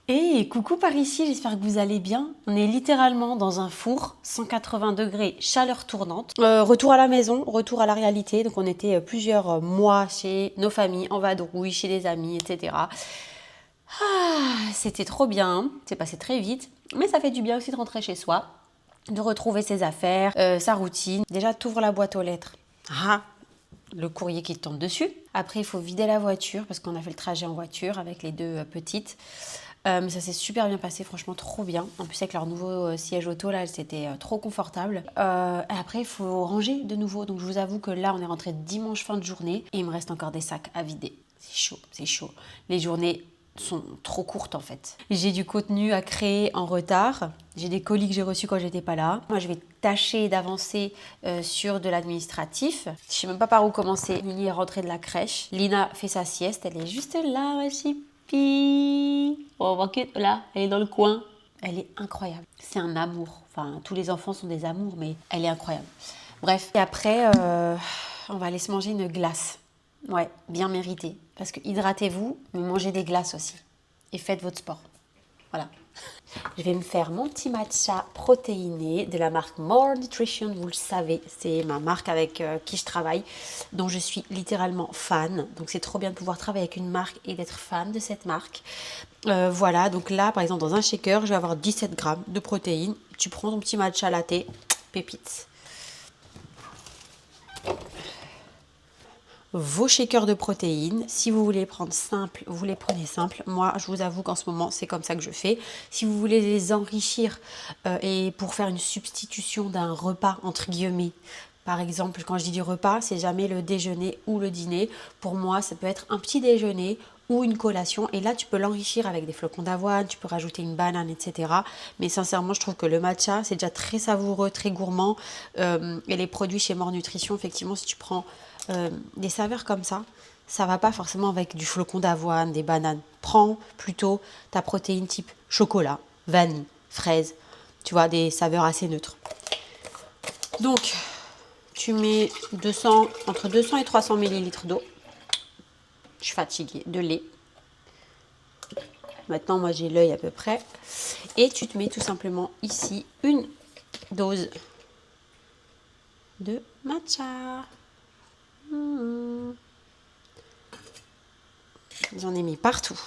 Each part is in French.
Et coucou par ici, j'espère que vous allez bien. On est littéralement dans un four, 180 degrés, chaleur tournante. Retour à la maison, retour à la réalité. Donc on était plusieurs mois chez nos familles, en vadrouille, chez des amis, etc. C'était trop bien, c'est passé très vite. Mais ça fait du bien aussi de rentrer chez soi, de retrouver ses affaires, sa routine. Déjà, t'ouvres la boîte aux lettres. Le courrier qui te tombe dessus. Après, il faut vider la voiture parce qu'on a fait le trajet en voiture avec les deux petites. Mais ça s'est super bien passé, franchement trop bien. En plus avec leur nouveau siège auto là, c'était trop confortable. Après il faut ranger de nouveau, donc je vous avoue que là on est rentré dimanche fin de journée et il me reste encore des sacs à vider. C'est chaud, c'est chaud. Les journées sont trop courtes en fait. J'ai du contenu à créer en retard. J'ai des colis que j'ai reçus quand j'étais pas là. Moi je vais tâcher d'avancer sur de l'administratif. Je sais même pas par où commencer. Lily est rentrée de la crèche. Lina fait sa sieste, elle est juste là, ma chipie. On voit que là, elle est dans le coin. Elle est incroyable. C'est un amour. Enfin, tous les enfants sont des amours, mais elle est incroyable. Bref, et après, on va aller se manger une glace. Ouais, bien mérité. Parce que hydratez-vous, mais mangez des glaces aussi. Et faites votre sport. Voilà. Je vais me faire mon petit matcha protéiné de la marque More Nutrition. Vous le savez, c'est ma marque avec qui je travaille, dont je suis littéralement fan. Donc c'est trop bien de pouvoir travailler avec une marque et d'être fan de cette marque. Voilà, donc là, par exemple, dans un shaker, je vais avoir 17 grammes de protéines. Tu prends ton petit matcha latte, pépite. Vos shakers de protéines, si vous voulez prendre simple, vous les prenez simple. Moi, je vous avoue qu'en ce moment, c'est comme ça que je fais. Si vous voulez les enrichir et pour faire une substitution d'un repas, entre guillemets, par exemple, quand je dis du repas, c'est jamais le déjeuner ou le dîner. Pour moi, ça peut être un petit déjeuner ou une collation. Et là, tu peux l'enrichir avec des flocons d'avoine, tu peux rajouter une banane, etc. Mais sincèrement, je trouve que le matcha, c'est déjà très savoureux, très gourmand. Et les produits chez More Nutrition, effectivement, si tu prends des saveurs comme ça va pas forcément avec du flocon d'avoine, des bananes. Prends plutôt ta protéine type chocolat, vanille, fraise, tu vois, des saveurs assez neutres. Donc, tu mets entre 200 et 300 ml d'eau. Je suis fatiguée, de lait. Maintenant, moi, j'ai l'œil à peu près. Et tu te mets tout simplement ici une dose de matcha. J'en ai mis partout.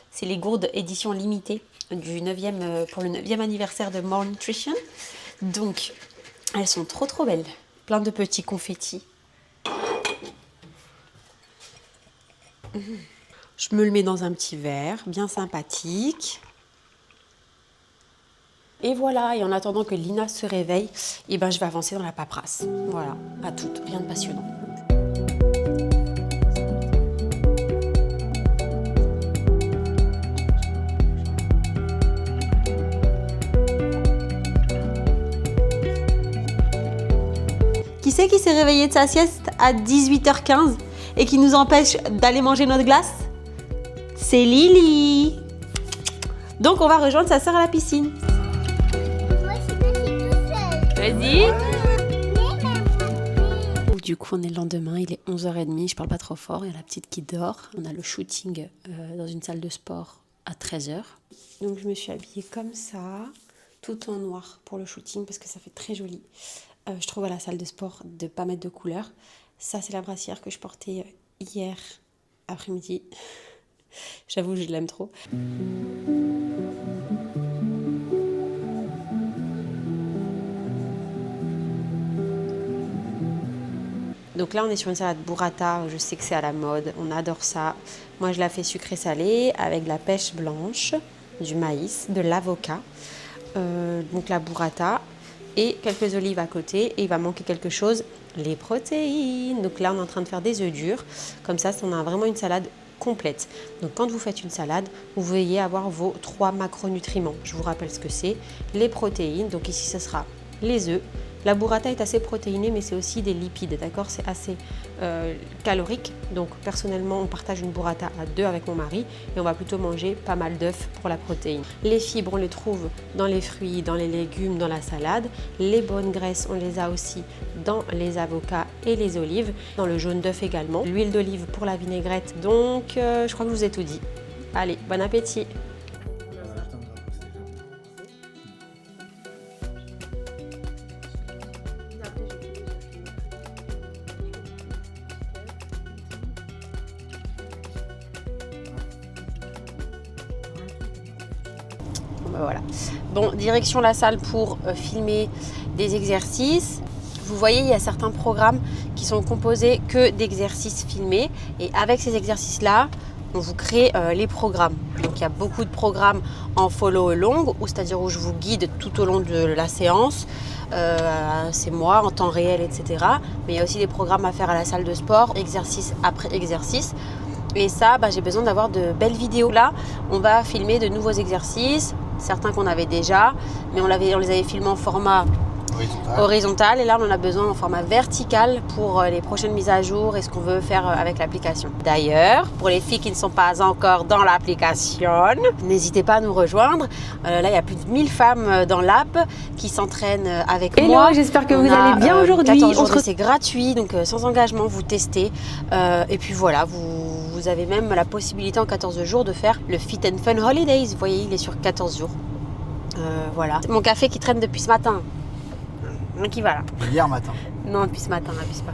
C'est les gourdes édition limitée du 9e, pour le 9e anniversaire de More Nutrition. Donc, elles sont trop trop belles. Plein de petits confettis. Je me le mets dans un petit verre, bien sympathique. Et voilà, et en attendant que Lina se réveille, je vais avancer dans la paperasse. Voilà, à toutes, rien de passionnant. Qui c'est qui s'est réveillé de sa sieste à 18h15 et qui nous empêche d'aller manger notre glace? C'est Lily. Donc on va rejoindre sa sœur à la piscine. Vas-y. Du coup, on est le lendemain, il est 11h30, je parle pas trop fort, il y a la petite qui dort. On a le shooting dans une salle de sport à 13h. Donc je me suis habillée comme ça, tout en noir pour le shooting parce que ça fait très joli. Je trouve à la salle de sport de pas mettre de couleur. Ça, c'est la brassière que je portais hier après-midi. J'avoue, je l'aime trop. Donc là, on est sur une salade burrata. Je sais que c'est à la mode. On adore ça. Moi, je la fais sucrée-salée avec de la pêche blanche, du maïs, de l'avocat. Donc la burrata et quelques olives à côté. Et il va manquer quelque chose, les protéines. Donc là, on est en train de faire des œufs durs. Comme ça, on a vraiment une salade complète. Donc quand vous faites une salade, vous veillez à avoir vos 3 macronutriments. Je vous rappelle ce que c'est. Les protéines. Donc ici, ce sera les œufs. La burrata est assez protéinée, mais c'est aussi des lipides, d'accord? C'est assez calorique. Donc personnellement, on partage une burrata à 2 avec mon mari et on va plutôt manger pas mal d'œufs pour la protéine. Les fibres, on les trouve dans les fruits, dans les légumes, dans la salade. Les bonnes graisses, on les a aussi dans les avocats et les olives, dans le jaune d'œuf également. L'huile d'olive pour la vinaigrette. Donc je crois que je vous ai tout dit. Allez, bon appétit. Voilà. Bon, direction la salle pour filmer des exercices. Vous voyez, il y a certains programmes qui sont composés que d'exercices filmés. Et avec ces exercices-là, on vous crée les programmes. Donc, il y a beaucoup de programmes en follow along, c'est-à-dire où je vous guide tout au long de la séance. C'est moi en temps réel, etc. Mais il y a aussi des programmes à faire à la salle de sport, exercice après exercice. Et ça, j'ai besoin d'avoir de belles vidéos. Là, on va filmer de nouveaux exercices. Certains qu'on avait déjà, mais on les avait filmés en format horizontal et là on en a besoin en format vertical pour les prochaines mises à jour et ce qu'on veut faire avec l'application. D'ailleurs, pour les filles qui ne sont pas encore dans l'application, n'hésitez pas à nous rejoindre. Là, il y a plus de 1000 femmes dans l'app qui s'entraînent avec moi. J'espère que vous allez bien aujourd'hui. C'est gratuit, donc sans engagement, vous testez. Et puis voilà, vous avez même la possibilité en 14 jours de faire le Fit and Fun Holidays. Vous voyez, il est sur 14 jours. Voilà. Mon café qui traîne depuis ce matin. Qui va là. Hier matin. Non, depuis ce matin, n'abuse pas.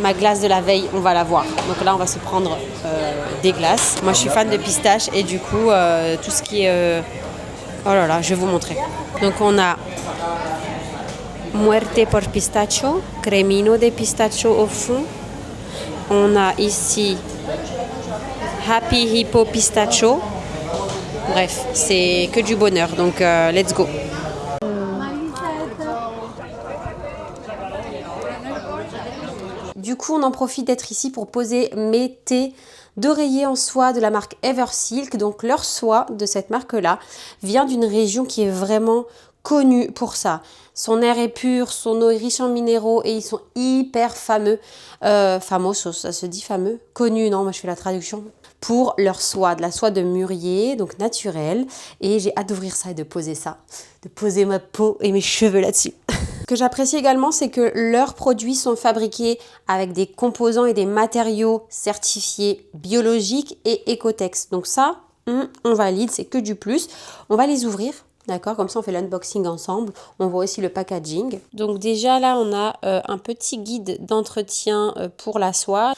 Ma glace de la veille, on va la voir. Donc là, on va se prendre des glaces. Moi, je suis fan de pistache et du coup, tout ce qui est... Oh là là, je vais vous montrer. Donc, on a Muerte por Pistacho, Cremino de Pistacho au fond. On a ici Happy Hippo Pistacho. Bref, c'est que du bonheur. Donc, let's go. Du coup, on en profite d'être ici pour poser mes thés d'oreiller en soie de la marque Eversilk. Donc, leur soie de cette marque-là vient d'une région qui est vraiment connue pour ça. Son air est pur, son eau est riche en minéraux et ils sont hyper fameux. Famosos, ça se dit fameux? Connus, non, moi je fais la traduction. Pour leur soie, de la soie de mûrier, donc naturelle. Et j'ai hâte d'ouvrir ça et de poser ça. De poser ma peau et mes cheveux là-dessus. Ce que j'apprécie également, c'est que leurs produits sont fabriqués avec des composants et des matériaux certifiés biologiques et Ecotex. Donc ça, on valide, c'est que du plus. On va les ouvrir, d'accord? Comme ça, on fait l'unboxing ensemble. On voit aussi le packaging. Donc déjà, là, on a un petit guide d'entretien pour la soie.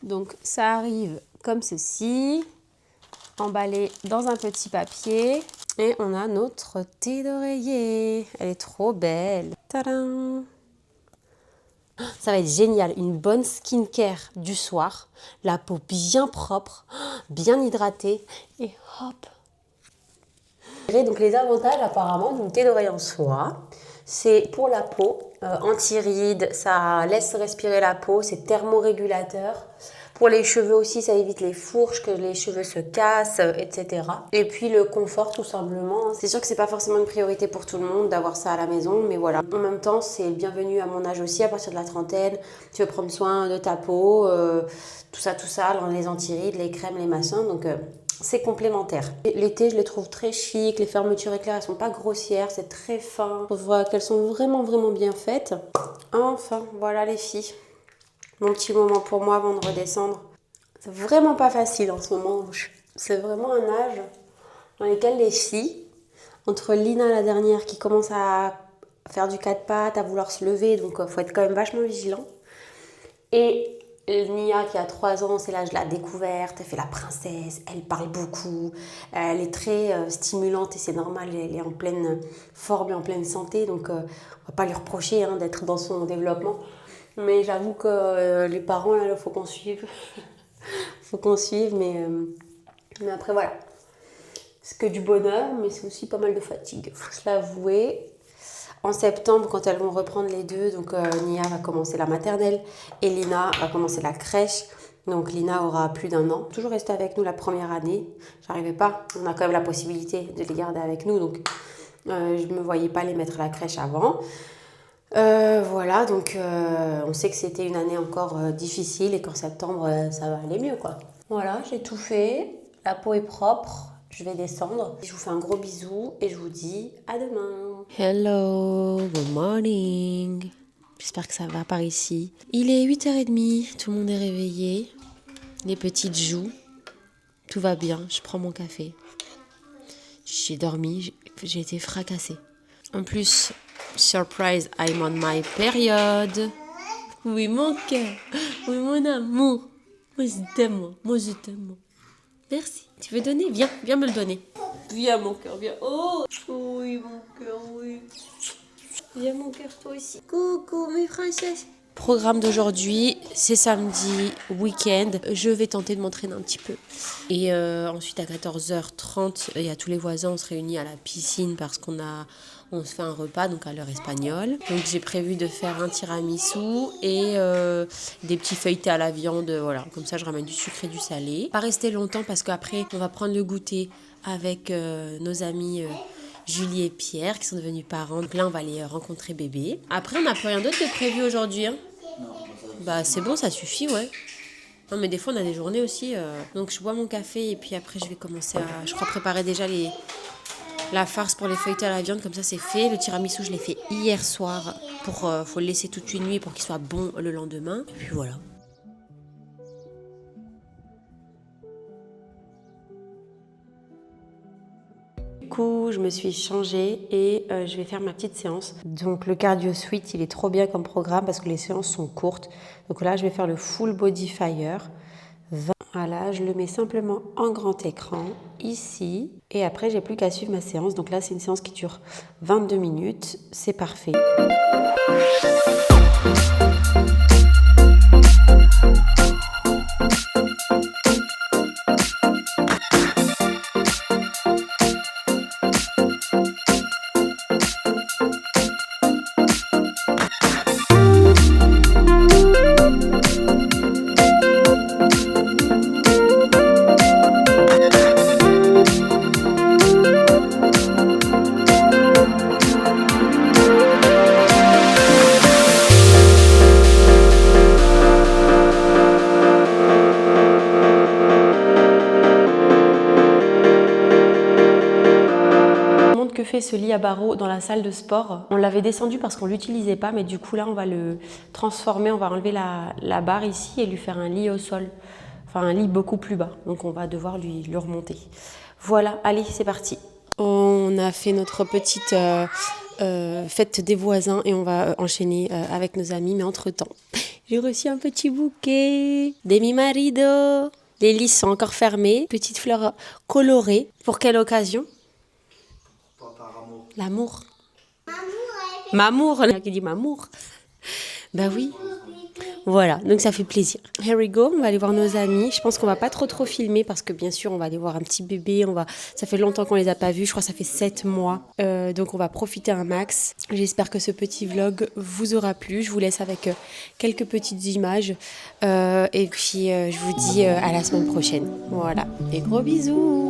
Donc ça arrive comme ceci, emballé dans un petit papier. Et on a notre thé d'oreiller. Elle est trop belle. Tadam! Ça va être génial. Une bonne skincare du soir. La peau bien propre, bien hydratée. Et hop! Donc les avantages apparemment d'une thé d'oreiller en soie, c'est pour la peau, anti-rides, ça laisse respirer la peau, c'est thermorégulateur. Pour les cheveux aussi, ça évite les fourches, que les cheveux se cassent, etc. Et puis le confort tout simplement. C'est sûr que c'est pas forcément une priorité pour tout le monde d'avoir ça à la maison, mais voilà. En même temps, c'est bienvenu à mon âge aussi, à partir de la trentaine. Tu veux prendre soin de ta peau, tout ça, les anti-rides, les crèmes, les machins, donc c'est complémentaire. Les thés, je les trouve très chic, les fermetures éclairs, elles sont pas grossières, c'est très fin. On voit qu'elles sont vraiment, vraiment bien faites. Enfin, voilà les filles. Mon petit moment pour moi avant de redescendre. C'est vraiment pas facile en ce moment. C'est vraiment un âge dans lequel les filles, entre Lina la dernière qui commence à faire du 4 pattes, à vouloir se lever, donc il faut être quand même vachement vigilant. Et Nia qui a 3 ans, c'est l'âge de la découverte, elle fait la princesse, elle parle beaucoup, elle est très stimulante et c'est normal, elle est en pleine forme et en pleine santé, donc on va pas lui reprocher d'être dans son développement. Mais j'avoue que les parents, là, il faut qu'on suive. Faut qu'on suive, mais après, voilà. C'est que du bonheur, mais c'est aussi pas mal de fatigue. Faut se l'avouer. En septembre, quand elles vont reprendre les deux, donc Nia va commencer la maternelle et Lina va commencer la crèche. Donc Lina aura plus d'1 an. Toujours rester avec nous la première année. J'arrivais pas. On a quand même la possibilité de les garder avec nous, donc Je me voyais pas les mettre à la crèche avant. Voilà, donc on sait que c'était une année encore difficile et qu'en septembre, ça va aller mieux, quoi. Voilà, j'ai tout fait. La peau est propre. Je vais descendre. Je vous fais un gros bisou et je vous dis à demain. Hello, good morning. J'espère que ça va par ici. Il est 8h30, tout le monde est réveillé. Les petites jouent. Tout va bien, je prends mon café. J'ai dormi, j'ai été fracassée. En plus, surprise, I'm on my period. Oui, mon cœur. Oui, mon amour. Moi, je t'aime. Moi, je t'aime. Merci. Tu veux donner? Viens me le donner. Viens, mon cœur, viens. Oh, oui, mon cœur, oui. Viens, mon cœur, toi aussi. Coucou, mes princesses. Programme d'aujourd'hui, c'est samedi, week-end. Je vais tenter de m'entraîner un petit peu. Et ensuite, à 14h30, il y a tous les voisins, on se réunit à la piscine parce on se fait un repas, donc à l'heure espagnole. Donc j'ai prévu de faire un tiramisu et des petits feuilletés à la viande, voilà. Comme ça, je ramène du sucré et du salé. Pas rester longtemps parce qu'après, on va prendre le goûter avec nos amis Julie et Pierre qui sont devenus parents. Donc là, on va aller rencontrer bébé. Après, on n'a plus rien d'autre de prévu aujourd'hui. Hein. Bah c'est bon, ça suffit, ouais. Non, mais des fois, on a des journées aussi. Donc je bois mon café et puis après, je vais commencer à, je crois, préparer déjà la farce pour les feuilletés à la viande, comme ça c'est fait. Le tiramisu, je l'ai fait hier soir. Faut le laisser toute une nuit pour qu'il soit bon le lendemain. Et puis voilà. Du coup, je me suis changée et je vais faire ma petite séance. Donc le cardio suite, il est trop bien comme programme parce que les séances sont courtes. Donc là, je vais faire le full body fire. Voilà, je le mets simplement en grand écran, ici. Et après, j'ai plus qu'à suivre ma séance. Donc là, c'est une séance qui dure 22 minutes. C'est parfait. Que fait ce lit à barreaux dans la salle de sport. On l'avait descendu parce qu'on ne l'utilisait pas, mais du coup là on va le transformer, on va enlever la barre ici et lui faire un lit au sol, enfin un lit beaucoup plus bas, donc on va devoir le remonter. Voilà, allez c'est parti. On a fait notre petite fête des voisins et on va enchaîner avec nos amis, mais entre temps j'ai reçu un petit bouquet de mi marido. Les lits sont encore fermés, petites fleurs colorées. Pour quelle occasion? L'amour. Mamour. Qui dit mamour. Ben oui. Voilà, donc ça fait plaisir. Here we go, on va aller voir nos amis. Je pense qu'on va pas trop filmer parce que bien sûr on va aller voir un petit bébé. Ça fait longtemps qu'on les a pas vus, je crois que ça fait 7 mois. Donc on va profiter un max. J'espère que ce petit vlog vous aura plu. Je vous laisse avec quelques petites images. Et puis je vous dis à la semaine prochaine. Voilà, et gros bisous.